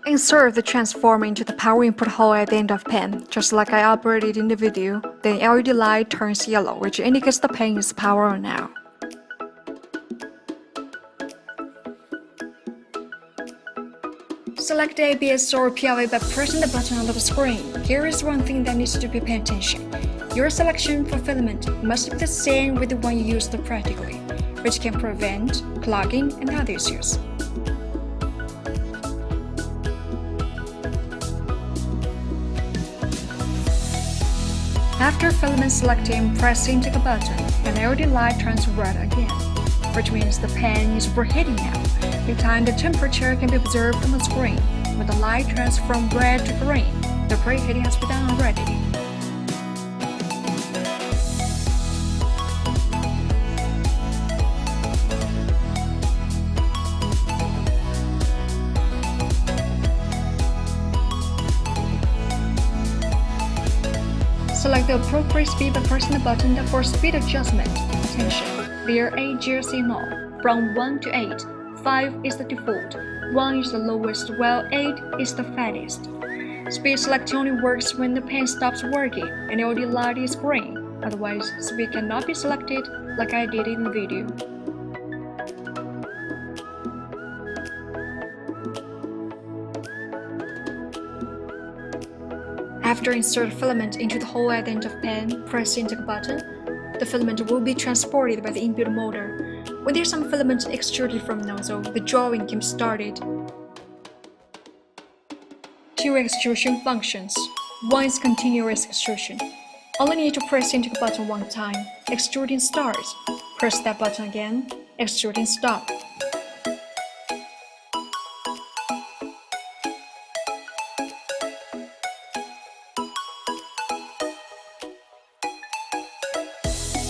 Insert the transformer into the power input hole at the end of pen, just like I operated in the video. Then LED light turns yellow, which indicates the pen is power on now. Select the ABS or PLA by pressing the button on the screen. Here is one thing that needs to be paid attention. Your selection for filament must be the same with the one you used practically, which can prevent clogging and other issues. After filament selecting, press into the button, and LED light turns red again, which means the pen is overheating now. In time, the temperature can be observed on the screen. When the light turns from red to green, the preheating has been done already. Select the appropriate speed by pressing the button for speed adjustment. Attention! There are 8 gears in all, from 1 to 8. 5 is the default, 1 is the lowest, while 8 is the fastest. Speed select only works when the pen stops working and LED light is green. Otherwise, speed cannot be selected like I did in the video. After insert filament into the hole at the end of pen, press into the button. The filament will be transported by the inbuilt motor. When there's some filament extruded from nozzle, the drawing can be started. 2 extrusion functions. 1 is continuous extrusion. Only need to press into the button one time. Extruding starts. Press that button again. Extruding stop.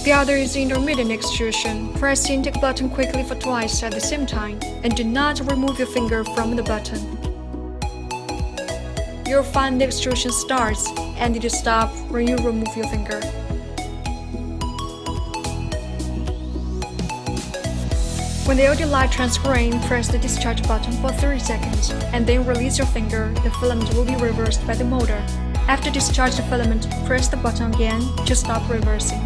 The other is intermittent extrusion. Press into the button quickly for twice at the same time, and do not remove your finger from the button. You'll find the extrusion starts and it will stop when you remove your finger. When the LED light turns green, press the discharge button for 30 seconds, and then release your finger. The filament will be reversed by the motor. After discharge the filament, press the button again to stop reversing.